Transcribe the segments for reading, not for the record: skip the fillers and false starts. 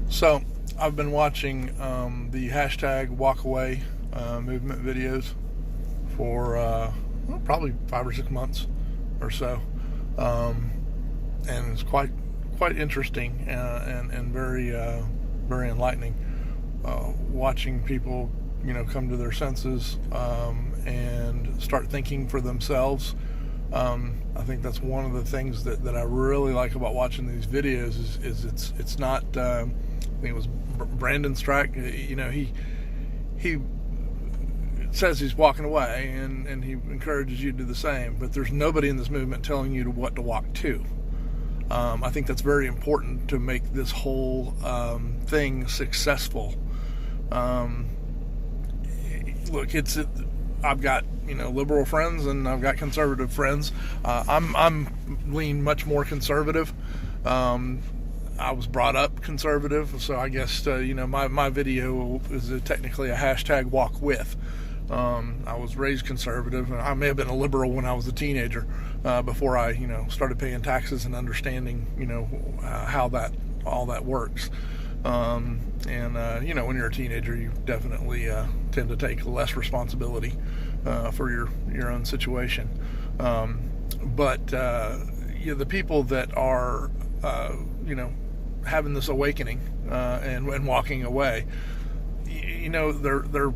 So I've been watching the hashtag walkaway movement videos for probably 5 or 6 months or so, and it's quite interesting and very enlightening. Watching people, come to their senses and start thinking for themselves. I think that's one of the things that I really like about watching these videos is it's not. I think it was Brandon Strike. He says he's walking away, and he encourages you to do the same. But there's nobody in this movement telling you what to walk to. I think that's very important to make this whole thing successful. Look, I've got liberal friends and I've got conservative friends. I'm lean much more conservative. I was brought up conservative, so I guess my video is technically a hashtag walk with. I was raised conservative. I may have been a liberal when I was a teenager, before I started paying taxes and understanding how all that works. When you're a teenager, you definitely tend to take less responsibility for your own situation. But the people that are having this awakening and walking away, they're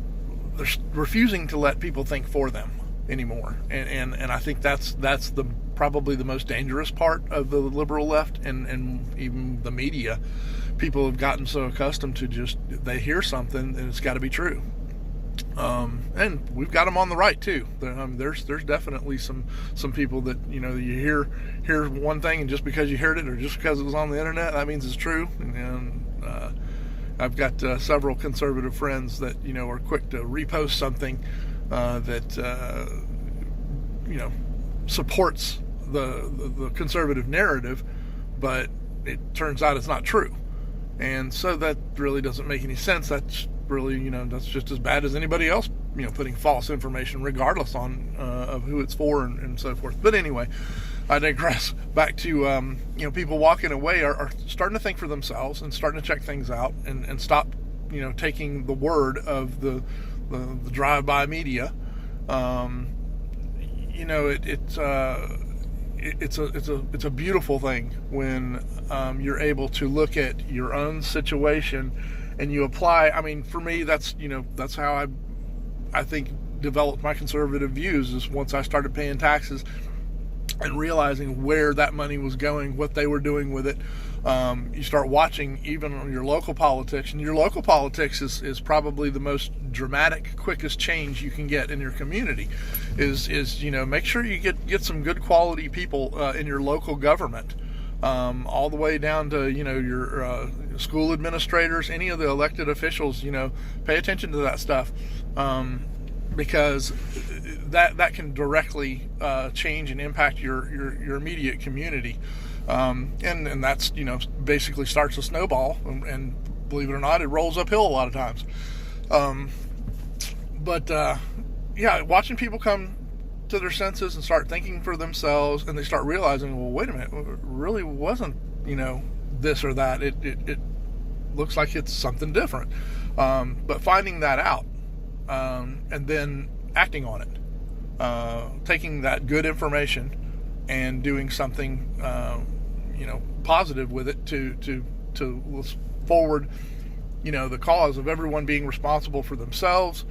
refusing to let people think for them anymore, and I think that's probably the most dangerous part of the liberal left and even the media. People have gotten so accustomed to just they hear something and it's got to be true. And we've got them on the right too. There's definitely some people that you hear one thing, and just because you heard it or just because it was on the internet, that means it's true. And I've got several conservative friends that are quick to repost something that supports the conservative narrative, but it turns out it's not true. And so that really doesn't make any sense. That's really, that's just as bad as anybody else, putting false information, regardless of who it's for and so forth. But anyway, I digress. Back to, people walking away are starting to think for themselves and starting to check things out and stop, taking the word of the drive-by media. It's a beautiful thing when you're able to look at your own situation and you apply. I mean, for me, that's how I think developed my conservative views, is once I started paying taxes and realizing where that money was going, what they were doing with it. You start watching even your local politics, and your local politics is probably the most dramatic, quickest change you can get in your community. Is make sure you get some good quality people in your local government, all the way down to your school administrators, any of the elected officials. Pay attention to that stuff, because that can directly change and impact your immediate community. And that's basically starts a snowball, and believe it or not, it rolls uphill a lot of times. Watching people come to their senses and start thinking for themselves, and they start realizing, well, wait a minute, it really wasn't this or that. It looks like it's something different. But finding that out, and then acting on it, taking that good information and doing something positive with it to forward the cause of everyone being responsible for themselves.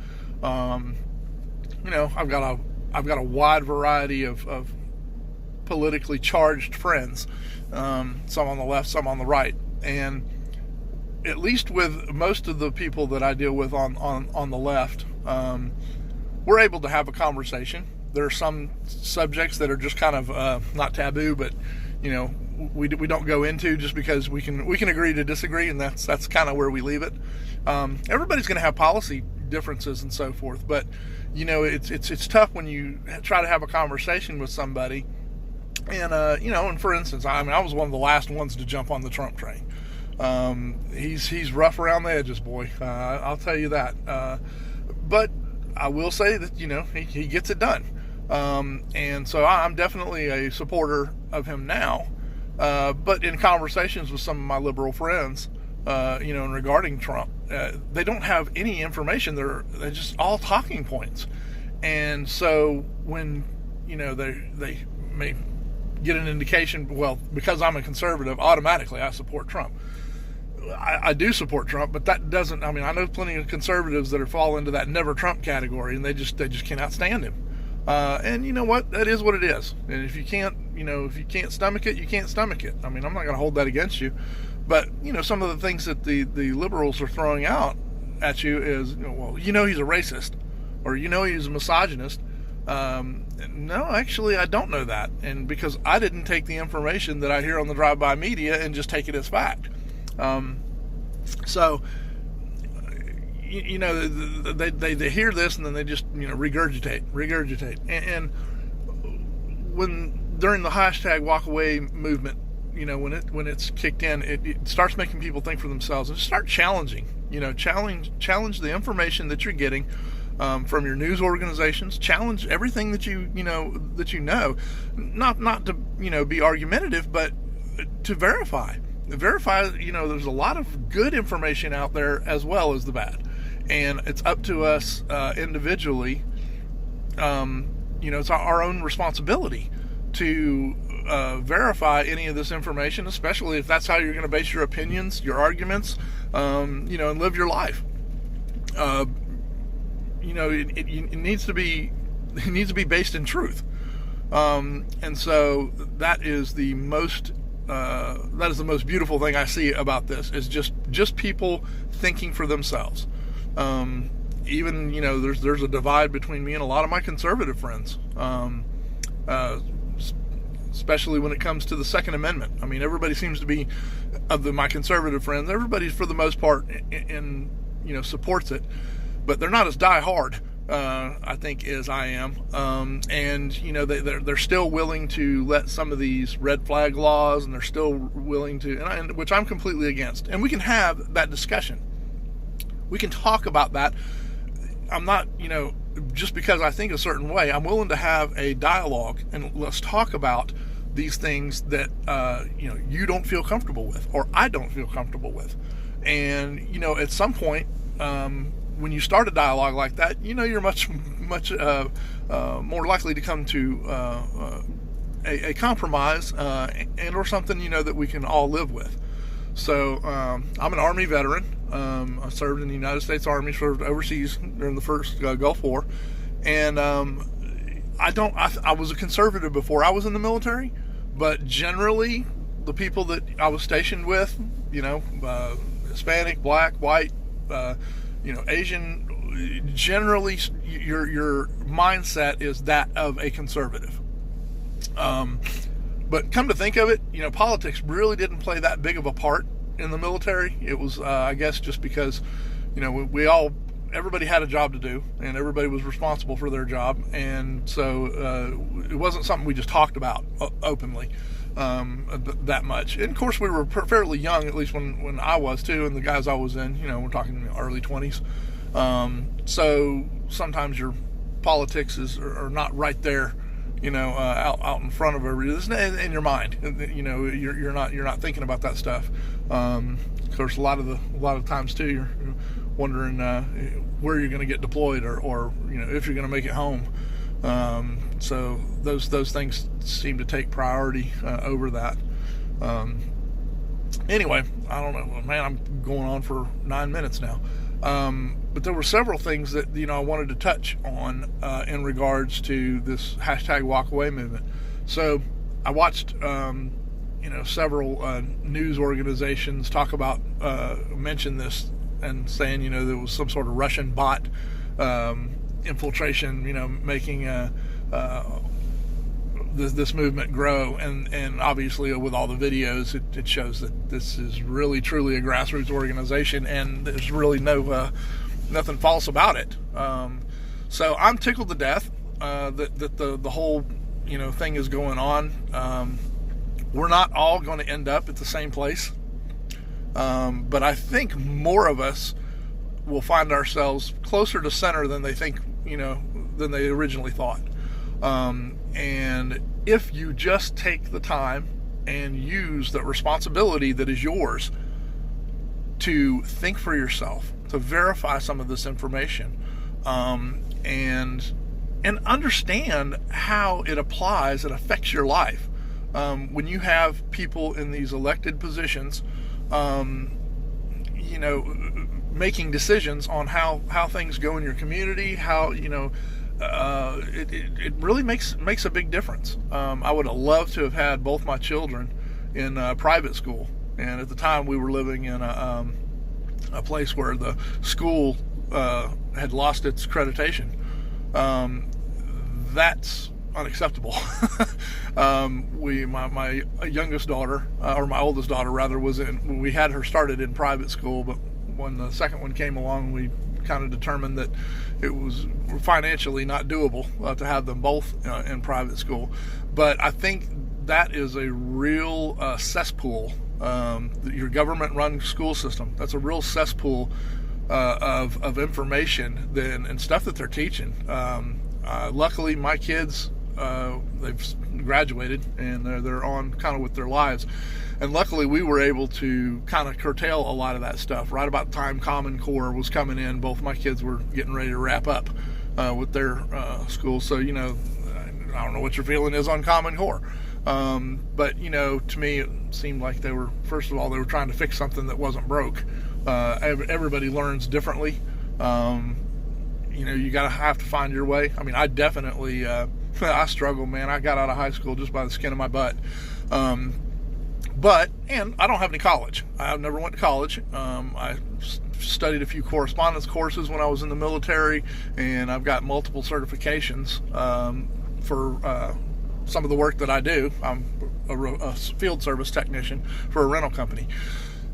I've got a wide variety of politically charged friends, some on the left, some on the right, and at least with most of the people that I deal with on the left, we're able to have a conversation. There are some subjects that are just kind of not taboo, but we don't go into, just because we can agree to disagree, and that's kind of where we leave it. Everybody's going to have policy differences and so forth, but it's tough when you try to have a conversation with somebody, and and for instance, I was one of the last ones to jump on the Trump train. He's rough around the edges, boy. I'll tell you that. But I will say that he gets it done. And so I'm definitely a supporter of him now. But in conversations with some of my liberal friends, and regarding Trump. They don't have any information. They're just all talking points. And so when, they may get an indication, well, because I'm a conservative, automatically I support Trump. I do support Trump, but that doesn't, I know plenty of conservatives that fall into that never Trump category, and they just cannot stand him. And you know what? That is what it is. And if you can't stomach it, you can't stomach it. I'm not going to hold that against you. But, some of the things that the liberals are throwing out at you is, he's a racist, or he's a misogynist. No, actually, I don't know that. And because I didn't take the information that I hear on the drive-by media and just take it as fact. So, they hear this and then they just, regurgitate. And when, during the hashtag walkaway movement, when it's kicked in, it starts making people think for themselves and start challenging, challenge the information that you're getting, from your news organizations. Challenge everything that you know, not to, be argumentative, but to verify, there's a lot of good information out there as well as the bad. And it's up to us, individually, it's our own responsibility to verify any of this information, especially if that's how you're going to base your opinions, your arguments, and live your life. It needs to be based in truth. And so that is the most beautiful thing I see about this, is just people thinking for themselves. Even, there's a divide between me and a lot of my conservative friends, especially when it comes to the Second Amendment. Everybody seems to be, my conservative friends, everybody for the most part in supports it, but they're not as diehard, I think, as I am. And they're still willing to let some of these red flag laws, and they're still willing to, which I'm completely against. And we can have that discussion. We can talk about that. I'm not, just because I think a certain way, I'm willing to have a dialogue, and let's talk about these things that, you don't feel comfortable with, or I don't feel comfortable with. And, at some point, when you start a dialogue like that, you're much more likely to come to a compromise, and or something, that we can all live with. So I'm an Army veteran. I served in the United States Army, served overseas during the first Gulf War, and I was a conservative before I was in the military, but generally the people that I was stationed with, Hispanic, black, white, Asian, generally your mindset is that of a conservative. But come to think of it, politics really didn't play that big of a part in the military. It was, I guess, just because, everybody had a job to do, and everybody was responsible for their job, and so it wasn't something we just talked about openly that much. And of course, we were fairly young, at least when I was too, and the guys I was in, we're talking early 20s. So sometimes your politics are not right there, out in front of everybody, in your mind. You're not thinking about that stuff. Of course, a lot of times too, you're wondering where you're going to get deployed, or if you're going to make it home. So those things seem to take priority over that. Anyway, I don't know, man. I'm going on for 9 minutes now. But there were several things that I wanted to touch on in regards to this hashtag walkaway movement. So I watched several news organizations talk about mention this, and saying there was some sort of Russian bot infiltration, making this movement grow, and obviously with all the videos, it shows that this is really truly a grassroots organization, and there's really nothing false about it. So I'm tickled to death that the whole thing is going on. We're not all going to end up at the same place, but I think more of us will find ourselves closer to center than they think, than they originally thought. And if you just take the time and use the responsibility that is yours to think for yourself, to verify some of this information, and understand how it applies, it affects your life. When you have people in these elected positions, making decisions on how things go in your community, how, it really makes a big difference. I would have loved to have had both my children in private school, and at the time we were living in a place where the school had lost its accreditation. That's unacceptable. My youngest daughter, or my oldest daughter rather, we had her started in private school, but when the second one came along, we kind of determined that it was financially not doable to have them both in private school. But I think that is a real cesspool. Your government-run school system, that's a real cesspool of information and stuff that they're teaching. Luckily, my kids, they've graduated and they're on kind of with their lives. And luckily, we were able to kind of curtail a lot of that stuff. Right about the time Common Core was coming in, both my kids were getting ready to wrap up with their school. So, I don't know what your feeling is on Common Core. But, to me, it seemed like they were trying to fix something that wasn't broke. Everybody learns differently. You have to find your way. I mean, I definitely, I struggle, man. I got out of high school just by the skin of my butt. And I don't have any college. I never went to college. I studied a few correspondence courses when I was in the military, and I've got multiple certifications for some of the work that I do. I'm a field service technician for a rental company,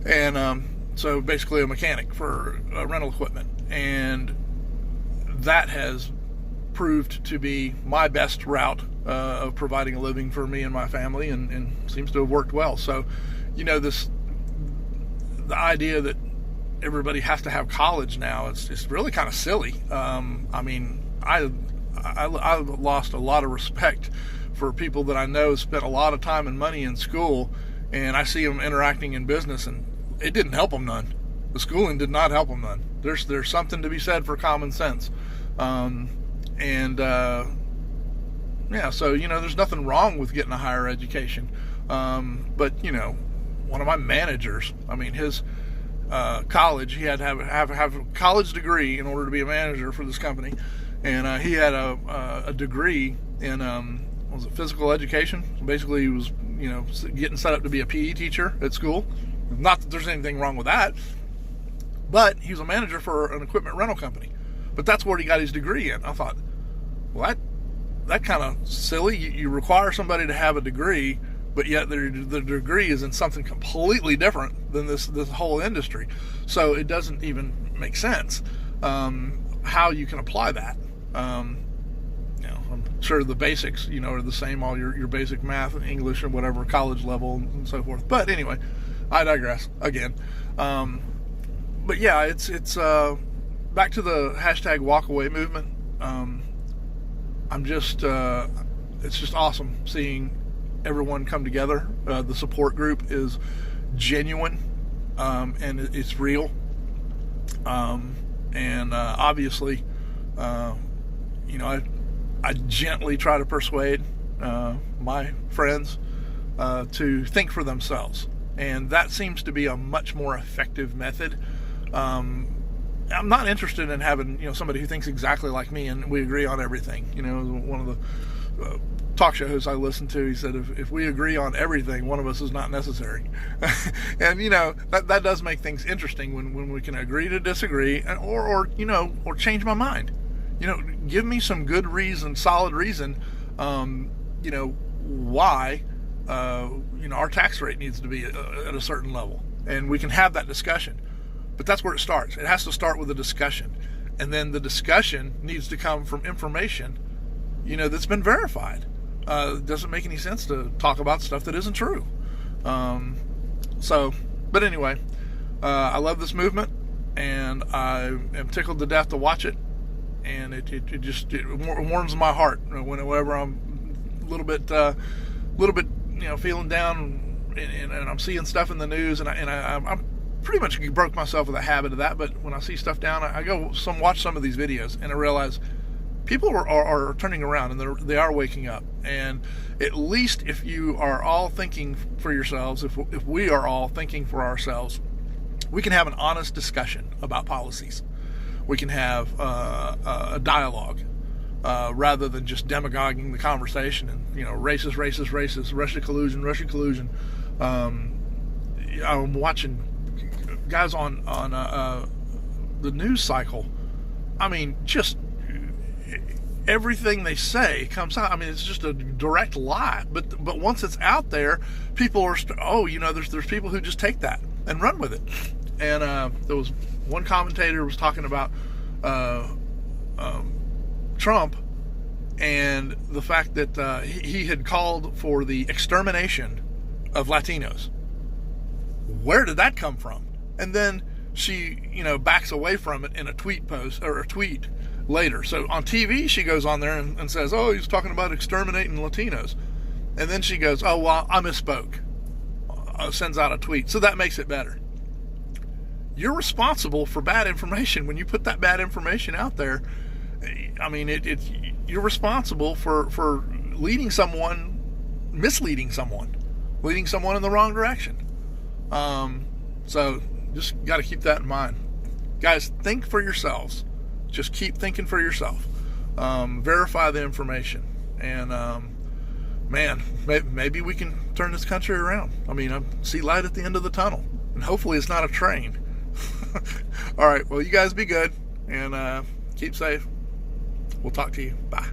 and so basically a mechanic for rental equipment. And that has proved to be my best route of providing a living for me and my family, and seems to have worked well. So, the idea that everybody has to have college now, it's really kind of silly. I mean, I lost a lot of respect for people that I know spent a lot of time and money in school, and I see them interacting in business, and it didn't help them none. The schooling did not help them none. There's something to be said for common sense. So, there's nothing wrong with getting a higher education. But, one of my managers, I mean, his college, he had to have a college degree in order to be a manager for this company. And he had a degree in, physical education. So basically, he was, getting set up to be a PE teacher at school. Not that there's anything wrong with that. But he was a manager for an equipment rental company. But that's where he got his degree in. I thought, well, that kind of silly. You require somebody to have a degree, but yet the degree is in something completely different than this whole industry. So it doesn't even make sense how you can apply that. I'm sure the basics, are the same, all your basic math and English and whatever, college level and so forth. But anyway, I digress again. But yeah, it's back to the hashtag walkaway movement. It's just awesome seeing everyone come together. The support group is genuine, and it's real. Obviously, I gently try to persuade my friends to think for themselves, and that seems to be a much more effective method. I'm not interested in having somebody who thinks exactly like me and we agree on everything. One of the talk shows I listened to, he said, if we agree on everything, one of us is not necessary. And that does make things interesting when we can agree to disagree, or change my mind. Give me some good reason, solid reason, why our tax rate needs to be at a certain level, and we can have that discussion. But that's where it starts. It has to start with a discussion. And then the discussion needs to come from information, that's been verified. It doesn't make any sense to talk about stuff that isn't true. But anyway, I love this movement, and I am tickled to death to watch it. And it warms my heart whenever I'm a little bit, feeling down, and I'm seeing stuff in the news, and I'm pretty much broke myself with a habit of that. But when I see stuff down, I go watch some of these videos, and I realize people are turning around, and they are waking up. And at least if you are all thinking for yourselves, if we are all thinking for ourselves, we can have an honest discussion about policies. We can have a dialogue rather than just demagoguing the conversation and, racist, Russia collusion. I'm watching guys on the news cycle. I mean, just everything they say comes out. I mean, it's just a direct lie. But once it's out there, people are there's people who just take that and run with it. And there was one commentator was talking about Trump and the fact that he had called for the extermination of Latinos. Where did that come from? And then she, backs away from it in a tweet post or a tweet later. So on TV, she goes on there and says, "Oh, he's talking about exterminating Latinos," and then she goes, "Oh, well, I misspoke." Sends out a tweet, so that makes it better. You're responsible for bad information when you put that bad information out there. I mean, you're responsible for misleading someone in the wrong direction. So just got to keep that in mind, guys. Think for yourselves. Just keep thinking for yourself. Verify the information, and man, maybe we can turn this country around. I mean, I see light at the end of the tunnel, and hopefully it's not a train. All right, well, you guys be good, and keep safe. We'll talk to you. Bye.